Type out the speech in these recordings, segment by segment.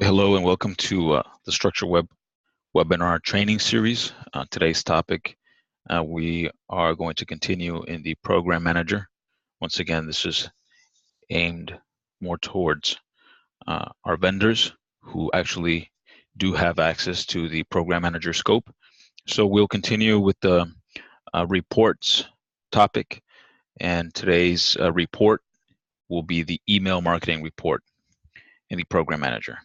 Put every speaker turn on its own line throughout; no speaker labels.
Hello and welcome to the Structure Web webinar training series. Today's topic, we are going to continue in the Program Manager. Once again, this is aimed more towards our vendors who actually do have access to the Program Manager scope. So we'll continue with the reports topic, and today's report will be the email marketing report in the Program Manager.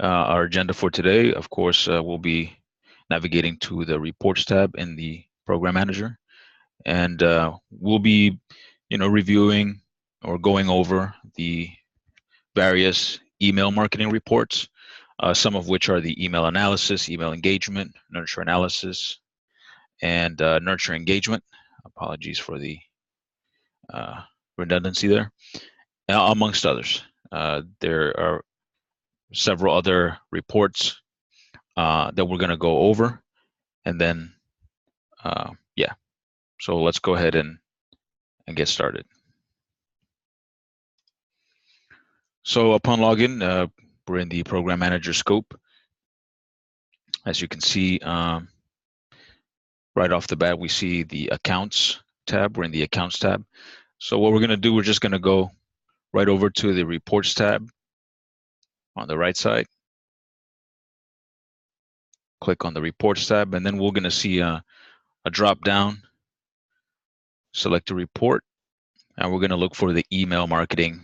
Our agenda for today, of course, will be navigating to the Reports tab in the Program Manager, and we'll be, reviewing or going over the various email marketing reports, some of which are the email analysis, email engagement, nurture analysis, and nurture engagement. Apologies for the redundancy there, amongst others. There are several other reports that we're going to go over, and then yeah, so let's go ahead and get started. So upon login, we're in the Program Manager scope. As you can see, right off the bat, we see the Accounts tab. We're in the Accounts tab. So what we're going to do, we're just going to go right over to the Reports tab on the right side. Click on the Reports tab, and then we're going to see a drop down. Select a report, and we're going to look for the Email Marketing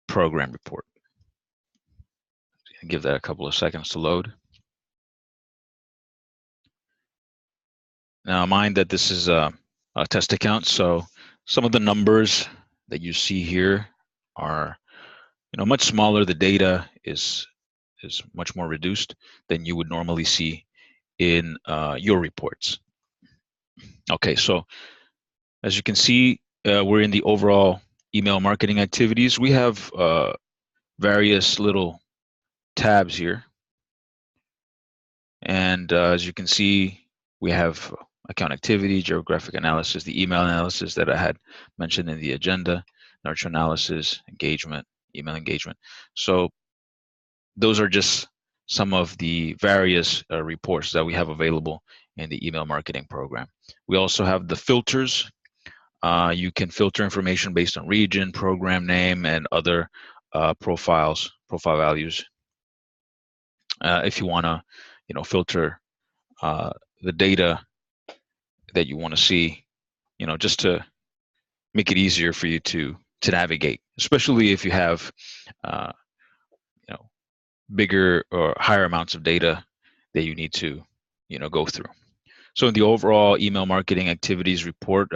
Program Report. Give that a couple of seconds to load. Now, mind that this is a test account, so some of the numbers that you see here are, much smaller. The data is much more reduced than you would normally see in your reports. Okay, so as you can see, we're in the overall email marketing activities. We have various little tabs here, and as you can see, we have account activity, geographic analysis, the email analysis that I had mentioned in the agenda, nurture analysis, engagement, email engagement. So those are just some of the various reports that we have available in the email marketing program. We also have the filters. You can filter information based on region, program name, and other profile values. If you want to, filter the data that you want to see, just to make it easier for you to navigate, especially if you have, bigger or higher amounts of data that you need to, go through. So in the overall email marketing activities report,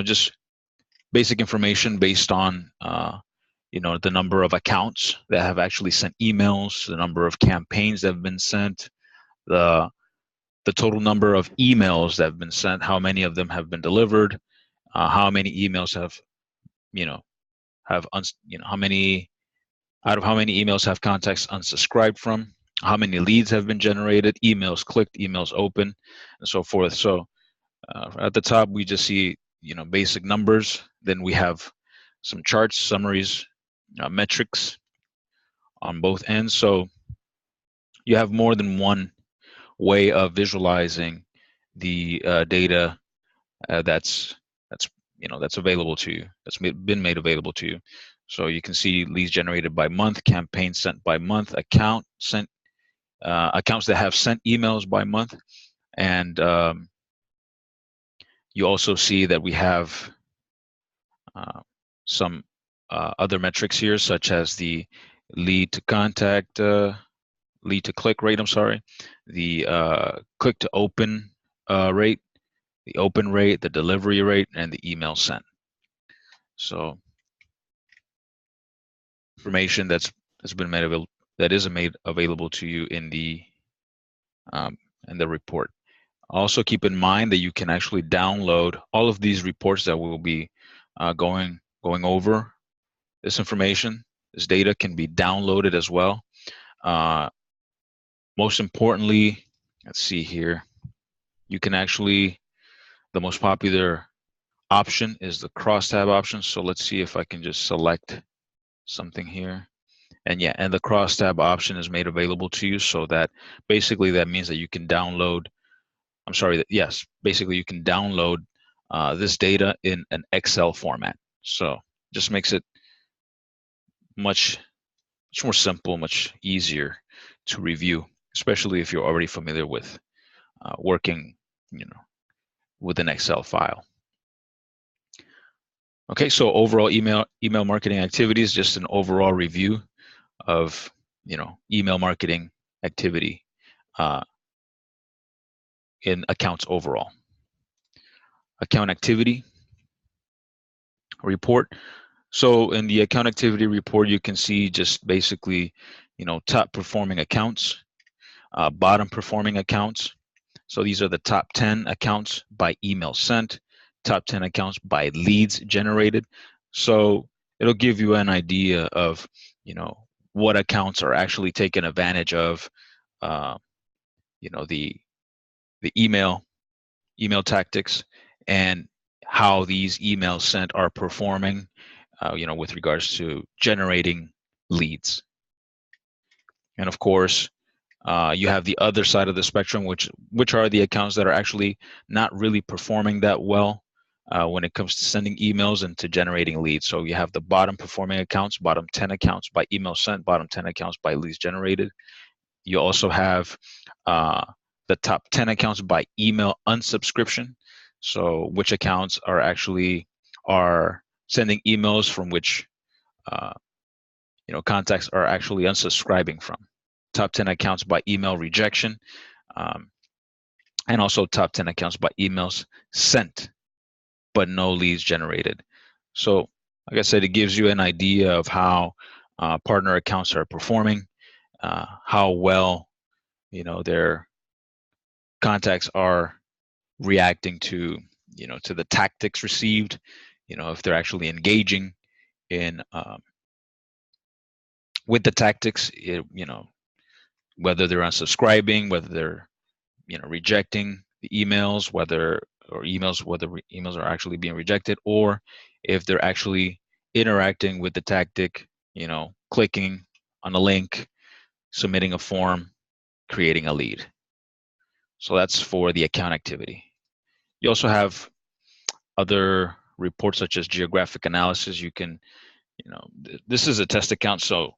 just basic information based on, the number of accounts that have actually sent emails, the number of campaigns that have been sent, the total number of emails that have been sent, how many of them have been delivered, how many emails have, how many out of how many emails have contacts unsubscribed from, how many leads have been generated, emails clicked, emails open, and so forth. So at the top, we just see, basic numbers. Then we have some charts, summaries, metrics on both ends. So you have more than one way of visualizing the data that's available to you, that's been made available to you. So you can see leads generated by month, campaigns sent by month, accounts that have sent emails by month, and you also see that we have some other metrics here, such as the lead to click rate. I'm sorry, the click to open rate, the open rate, the delivery rate, and the email sent. So information that's been made available, that is made available to you in the report. Also keep in mind that you can actually download all of these reports that we'll be going over. This information, this data can be downloaded as well. Most importantly, let's see here, you can actually, the most popular option is the crosstab option. So let's see if I can just select something here. And yeah, and the crosstab option is made available to you, so that basically that means that you can download, I'm sorry, that yes, basically you can download this data in an Excel format. So just makes it much more simple, much easier to review, especially if you're already familiar with working, with an Excel file. Okay, so overall email marketing activities, just an overall review of email marketing activity in accounts overall. Account activity report. So in the account activity report, you can see just basically, top performing accounts, bottom performing accounts. So these are the top 10 accounts by email sent, top 10 accounts by leads generated. So it'll give you an idea of, what accounts are actually taking advantage of, the email tactics, and how these emails sent are performing, with regards to generating leads. And of course, you have the other side of the spectrum, which are the accounts that are actually not really performing that well when it comes to sending emails and to generating leads. So you have the bottom performing accounts, bottom 10 accounts by email sent, bottom 10 accounts by leads generated. You also have the top 10 accounts by email unsubscription. So which accounts are sending emails from which contacts are actually unsubscribing from. Top 10 accounts by email rejection, and also top 10 accounts by emails sent, but no leads generated. So like I said, it gives you an idea of how partner accounts are performing, how well their contacts are reacting to to the tactics received, if they're actually engaging in with the tactics, whether they're unsubscribing, whether they're rejecting the emails, whether emails are actually being rejected, or if they're actually interacting with the tactic, clicking on a link, submitting a form, creating a lead. So that's for the account activity. You also have other reports such as geographic analysis. You can, this is a test account, so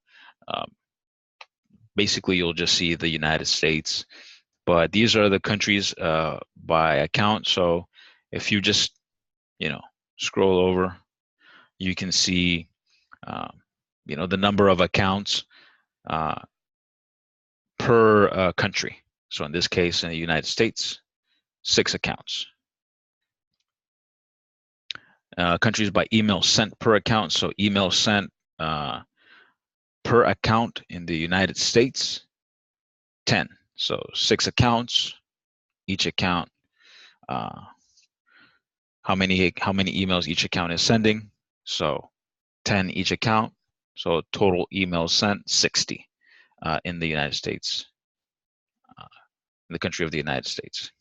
basically you'll just see the United States, but these are the countries by account. So if you just, scroll over, you can see, the number of accounts per country. So in this case, in the United States, 6 accounts. Countries by email sent per account. So email sent per account in the United States, 10. So 6 accounts, each account, how many emails each account is sending. So 10 each account. So total emails sent 60 in the United States, in the country of the United States.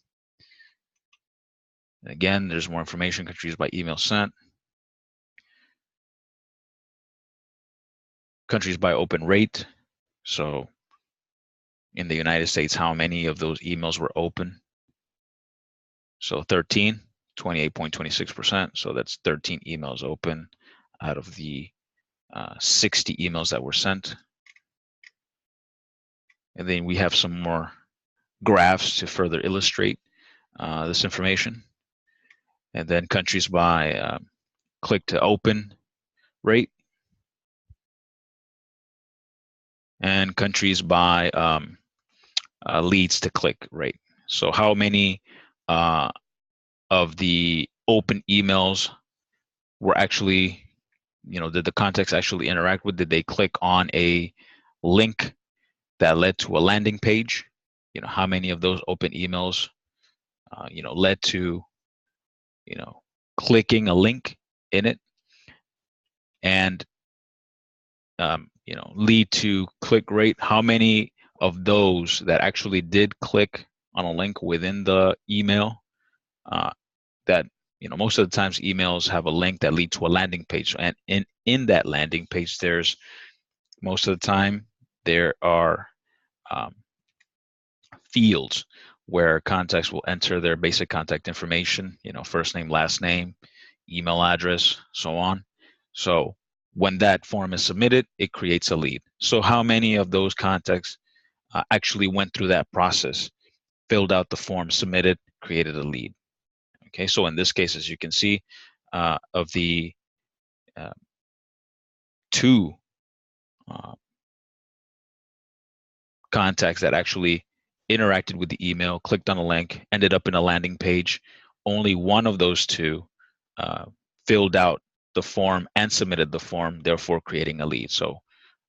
Again, there's more information, countries by email sent. Countries by open rate. So in the United States, how many of those emails were open? So 13, 28.26%. So that's 13 emails open out of the 60 emails that were sent. And then we have some more graphs to further illustrate this information. And then countries by click to open rate, and countries by leads to click rate. So how many of the open emails were actually, did the contacts actually interact with? Did they click on a link that led to a landing page? How many of those open emails, led to, clicking a link in it, and, lead to click rate? How many of those that actually did click on a link within the email that, most of the times emails have a link that lead to a landing page, and in that landing page, there's most of the time there are fields where contacts will enter their basic contact information, first name, last name, email address, so on. So when that form is submitted, it creates a lead. So how many of those contacts actually went through that process, filled out the form, submitted, created a lead? Okay, so in this case, as you can see, of the two contacts that actually interacted with the email, clicked on a link, ended up in a landing page, only one of those two filled out the form and submitted the form, therefore creating a lead. So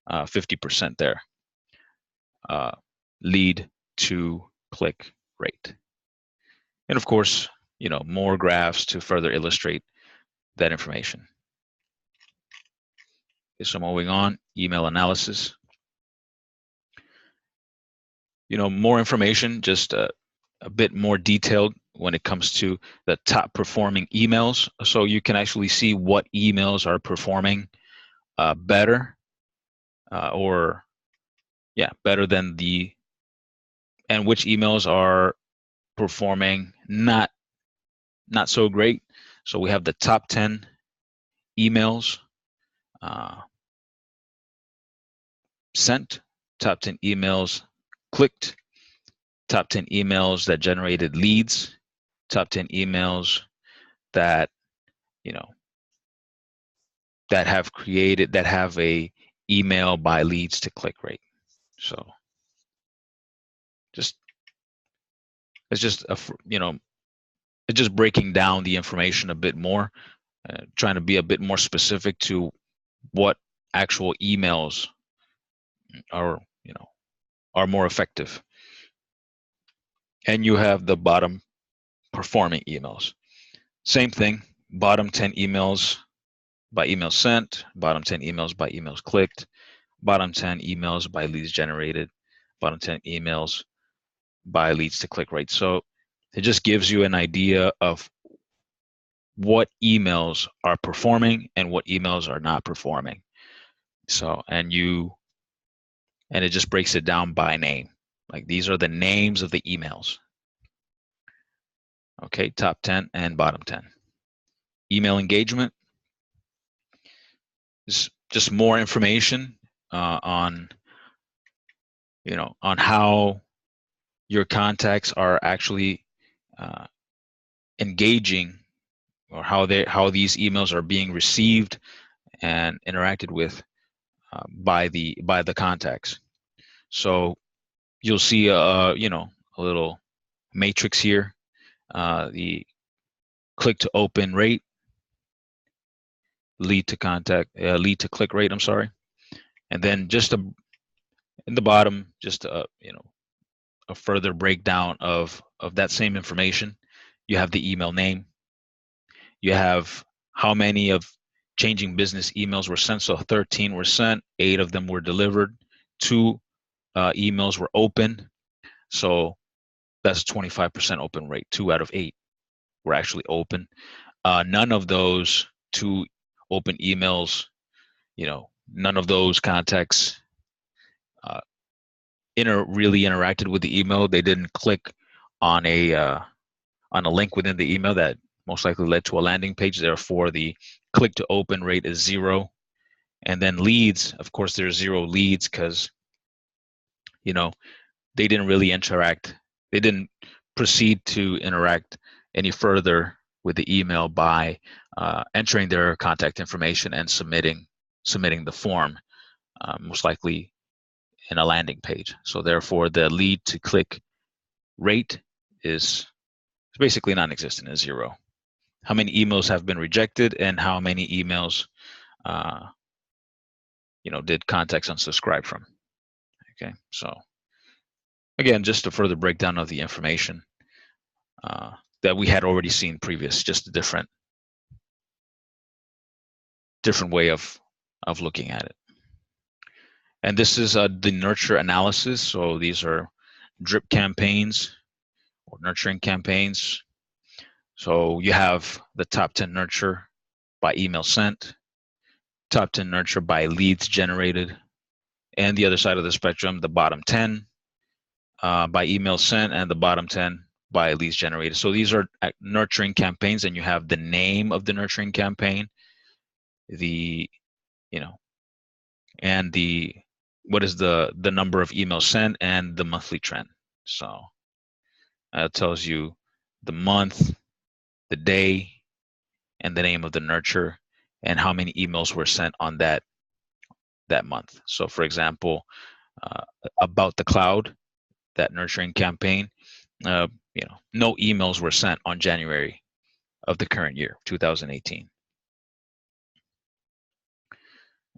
50% there. Lead to click rate. And of course, more graphs to further illustrate that information. Okay, so moving on, email analysis. More information, just a bit more detailed when it comes to the top performing emails. So you can actually see what emails are performing better better than and which emails are performing not so great. So we have the top 10 emails sent, top 10 emails clicked, top 10 emails that generated leads, top 10 emails that that have a email by leads to click rate. So it's just breaking down the information a bit more, trying to be a bit more specific to what actual emails are more effective. And you have the bottom performing emails. Same thing, bottom 10 emails by emails sent, bottom 10 emails by emails clicked, bottom 10 emails by leads generated, bottom 10 emails by leads to click rate. So it just gives you an idea of what emails are performing and what emails are not performing. So, and it just breaks it down by name. Like these are the names of the emails. Okay, top 10 and bottom 10. Email engagement is just more information on how your contacts are actually engaging, or how these emails are being received and interacted with by the contacts. So you'll see a little matrix here, the click to open rate, lead to click rate, I'm sorry. And then just in the bottom, just a further breakdown of that same information. You have the email name, you have how many of changing business emails were sent. So 13 were sent, 8 of them were delivered, 2 emails were open. So that's 25% open rate. 2 out of 8 were actually open. None of those 2 open emails, none of those contacts really interacted with the email. They didn't click on a link within the email that most likely led to a landing page. Therefore, the click to open rate is 0. And then leads, of course, there's 0 leads because they didn't really interact. They didn't proceed to interact any further with the email by entering their contact information and submitting the form, most likely in a landing page. So therefore, the lead to click rate is basically non-existent, is 0. How many emails have been rejected and how many emails did contacts unsubscribe from? Okay, so again, just a further breakdown of the information that we had already seen previous, just a different way of looking at it. And this is the nurture analysis. So these are drip campaigns or nurturing campaigns. So you have the top 10 nurture by email sent, top 10 nurture by leads generated, and the other side of the spectrum, the bottom 10 by email sent, and the bottom 10 by leads generated. So these are nurturing campaigns, and you have the name of the nurturing campaign, the, and the, what is the number of emails sent, and the monthly trend. So it tells you the month, the day, and the name of the nurture, and how many emails were sent on that month. So for example, about the cloud, that nurturing campaign, no emails were sent on January of the current year, 2018.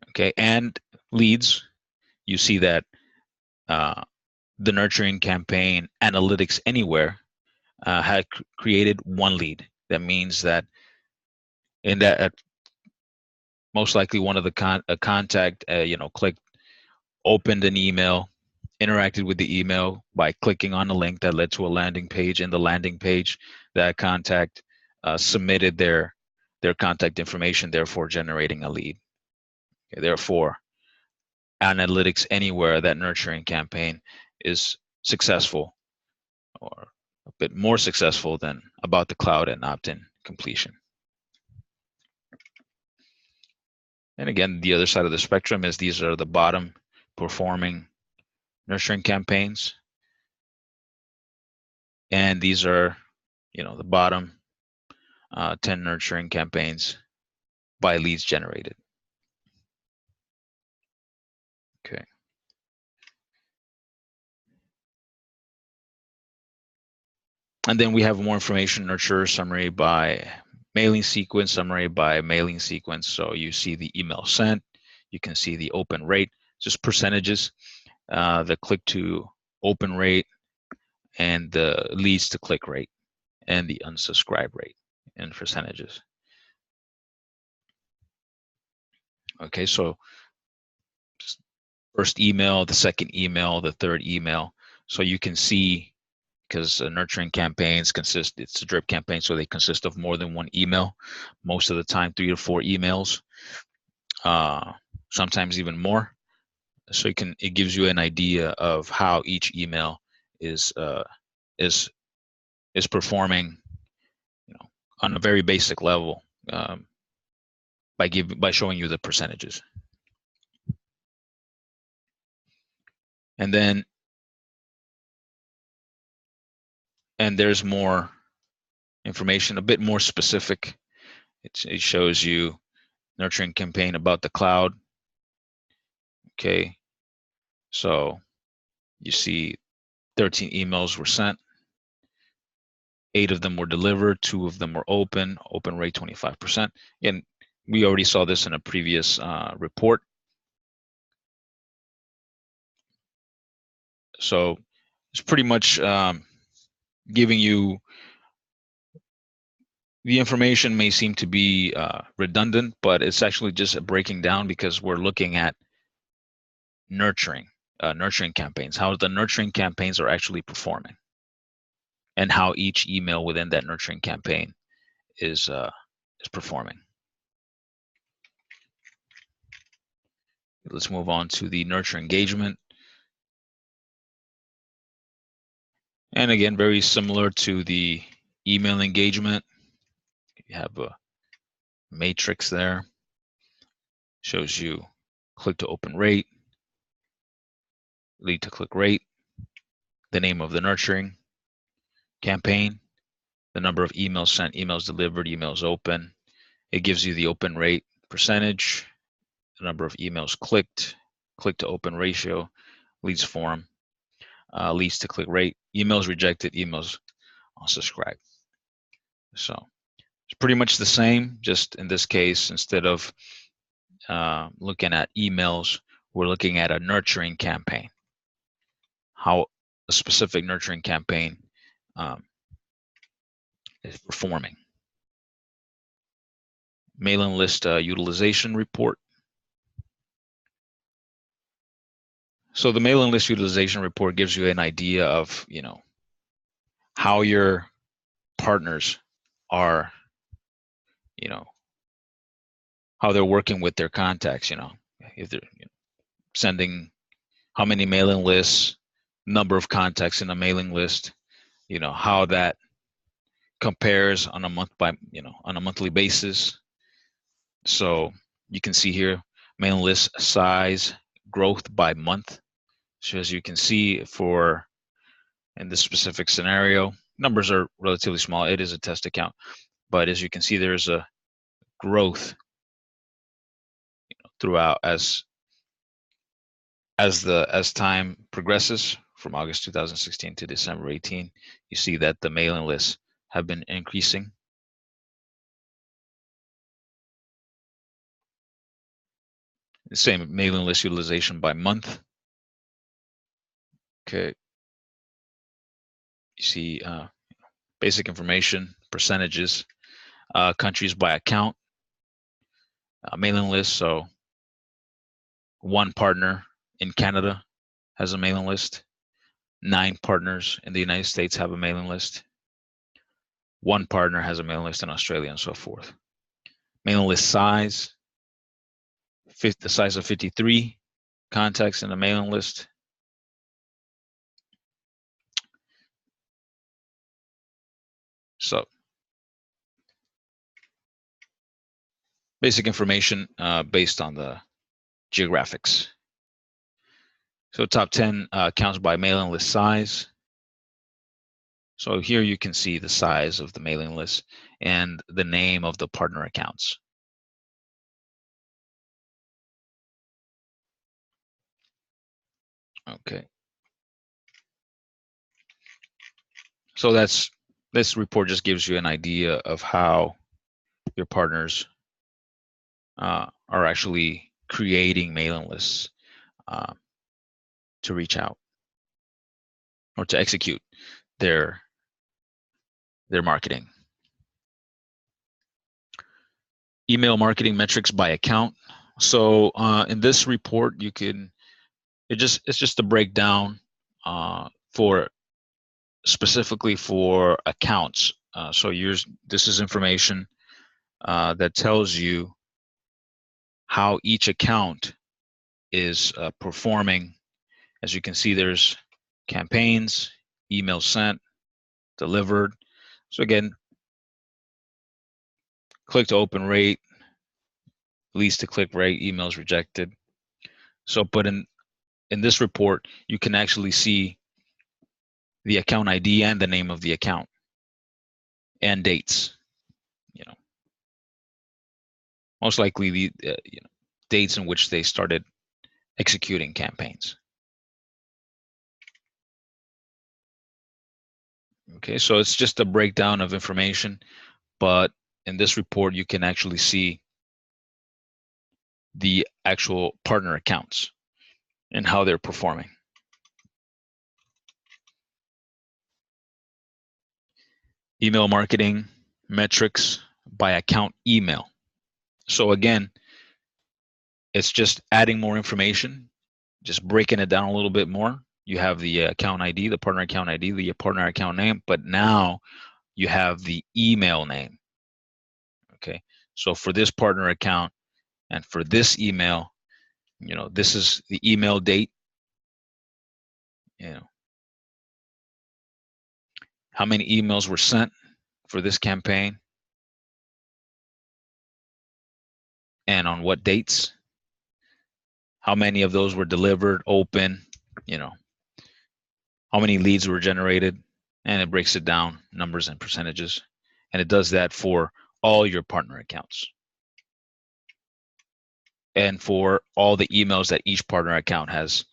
Okay, and leads, you see that the nurturing campaign Analytics Anywhere had created one lead. That means that in that, most likely one of the contact, clicked, opened an email, interacted with the email by clicking on a link that led to a landing page. In the landing page, that contact submitted their contact information, therefore generating a lead. Okay, therefore, Analytics Anywhere, that nurturing campaign, is successful, or a bit more successful than About the Cloud and Opt-in Completion. And again, the other side of the spectrum is these are the bottom performing nurturing campaigns. And these are, the bottom 10 nurturing campaigns by leads generated. Okay. And then we have more information, nurture summary by mailing sequence, summary by mailing sequence. So you see the email sent, you can see the open rate, just percentages, the click to open rate, and the leads to click rate, and the unsubscribe rate in percentages. Okay, so first email, the second email, the third email. So you can see, because nurturing campaigns it's a drip campaign, so they consist of more than one email. Most of the time, 3 to 4 emails, sometimes even more. So it gives you an idea of how each email is performing, on a very basic level, by showing you the percentages. And then, and there's more information, a bit more specific. It shows you nurturing campaign About the Cloud. Okay, so you see 13 emails were sent, 8 of them were delivered, 2 of them were open rate 25%. And we already saw this in a previous report. So it's pretty much giving you, the information may seem to be redundant, but it's actually just breaking down, because we're looking at nurturing campaigns, how the nurturing campaigns are actually performing, and how each email within that nurturing campaign is performing. Let's move on to the nurture engagement. And again, very similar to the email engagement. You have a matrix there, shows you click to open rate, lead to click rate, the name of the nurturing campaign, the number of emails sent, emails delivered, emails open. It gives you the open rate percentage, the number of emails clicked, click to open ratio, leads form, leads to click rate, emails rejected, emails unsubscribed. So it's pretty much the same, just in this case, instead of looking at emails, we're looking at a nurturing campaign, how a specific nurturing campaign is performing. Mailing list utilization report. So the mailing list utilization report gives you an idea of, how your partners are, how they're working with their contacts, if they're sending how many mailing lists, number of contacts in a mailing list, how that compares on a on a monthly basis. So you can see here, mailing list size growth by month. So as you can see, in this specific scenario, numbers are relatively small. It is a test account, but as you can see, there's a growth throughout as time progresses from August 2016 to December 18. You see that the mailing lists have been increasing. The same mailing list utilization by month. Okay. You see basic information, percentages, countries by account, mailing list. So one partner in Canada has a mailing list. 9 partners in the United States have a mailing list. 1 partner has a mailing list in Australia, and so forth. Mailing list size, the size of 53 contacts in a mailing list. So basic information based on the geographics. So top 10 accounts by mailing list size. So here you can see the size of the mailing list and the name of the partner accounts. Okay. So this report just gives you an idea of how your partners are actually creating mailing lists to reach out or to execute their marketing. Email marketing metrics by account. So in this report, it's just a breakdown for specifically for accounts. So this is information that tells you how each account is performing. As you can see, there's campaigns, emails sent, delivered. So again, click to open rate, leads to click rate, emails rejected. So, but in this report, you can actually see the account ID and the name of the account and dates. Most likely the dates in which they started executing campaigns. Okay, so it's just a breakdown of information, but in this report, you can actually see the actual partner accounts and how they're performing. Email marketing metrics by account email. So again, it's just adding more information, just breaking it down a little bit more. You have the account ID, the partner account ID, the partner account name, but now you have the email name. Okay, so for this partner account and for this email, this is the email date. How many emails were sent for this campaign and on what dates, how many of those were delivered, open, how many leads were generated, and it breaks it down, numbers and percentages, and it does that for all your partner accounts and for all the emails that each partner account has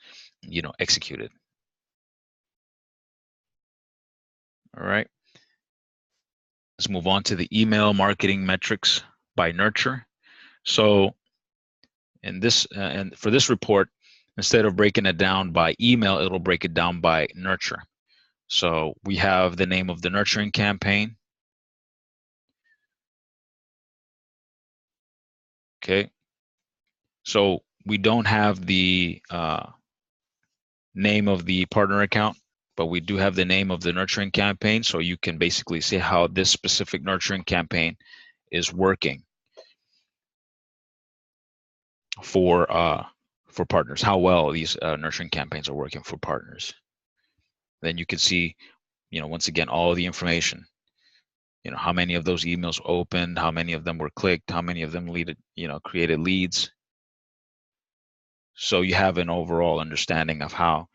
executed. All right, let's move on to the email marketing metrics by nurture. So in this and for this report, instead of breaking it down by email, it'll break it down by nurture. So we have the name of the nurturing campaign. Okay, so we don't have the name of the partner account, but we do have the name of the nurturing campaign, so you can basically see how this specific nurturing campaign is working for partners, how well these nurturing campaigns are working for partners. Then you can see, once again, all the information. How many of those emails opened, how many of them were clicked, how many of them created leads. So you have an overall understanding of how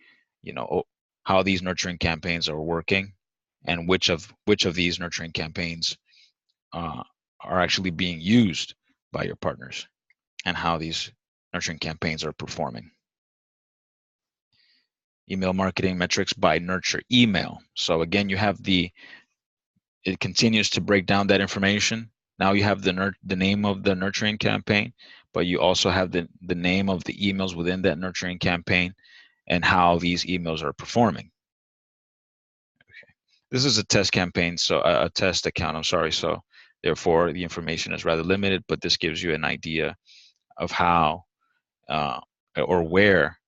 these nurturing campaigns are working, and which of these nurturing campaigns are actually being used by your partners, and how these nurturing campaigns are performing. Email marketing metrics by nurture email. So again, you have it continues to break down that information. Now you have the name of the nurturing campaign, but you also have the name of the emails within that nurturing campaign and how these emails are performing. Okay. This is a test campaign, so a test account, I'm sorry. So therefore the information is rather limited, but this gives you an idea of how or where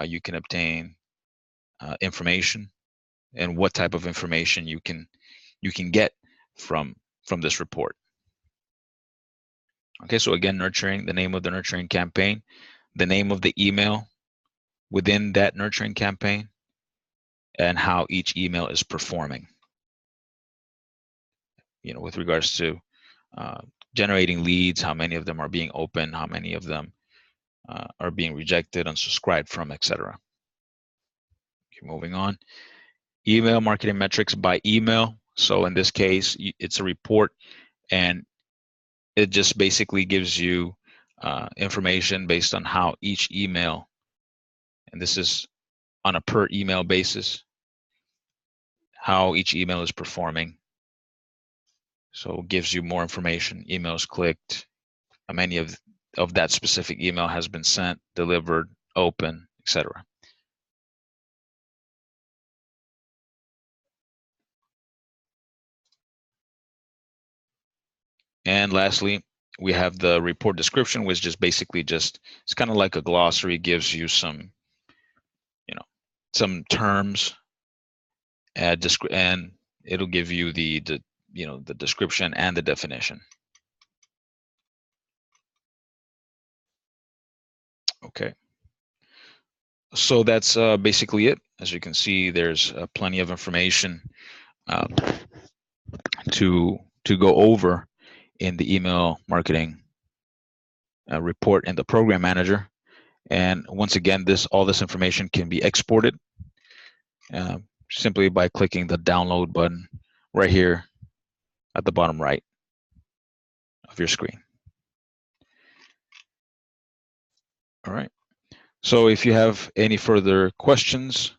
you can obtain information, and what type of information you can get from this report. Okay, so again, nurturing, the name of the nurturing campaign, the name of the email within that nurturing campaign, and how each email is performing. With regards to generating leads, how many of them are being opened, how many of them are being rejected, unsubscribed from, etc. Okay, moving on. Email marketing metrics by email. So in this case, it's a report, and it just basically gives you information based on how each email, and this is on a per email basis, how each email is performing. So it gives you more information: emails clicked, how many of that specific email has been sent, delivered, open, etc. And lastly, we have the report description, which is basically it's kind of like a glossary, gives you some terms, and it'll give you the description and the definition. Okay. So that's basically it. As you can see, there's plenty of information to go over in the email marketing report in the Program Manager. And once again, all this information can be exported simply by clicking the download button right here at the bottom right of your screen. All right. So if you have any further questions,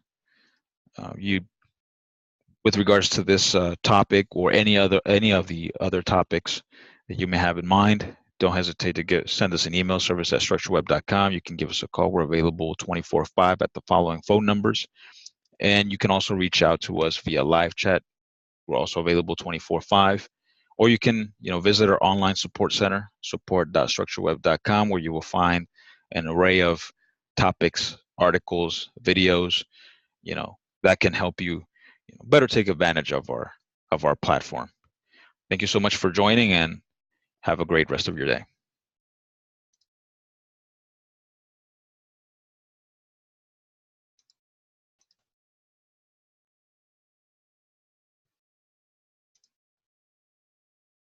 with regards to this topic, or any of the other topics that you may have in mind, don't hesitate to send us an email, service@structureweb.com. You can give us a call. We're available 24/5 at the following phone numbers. And you can also reach out to us via live chat. We're also available 24/5. Or you can visit our online support center, support.structureweb.com, where you will find an array of topics, articles, videos, that can help you better take advantage of our platform. Thank you so much for joining, and have a great rest of your day.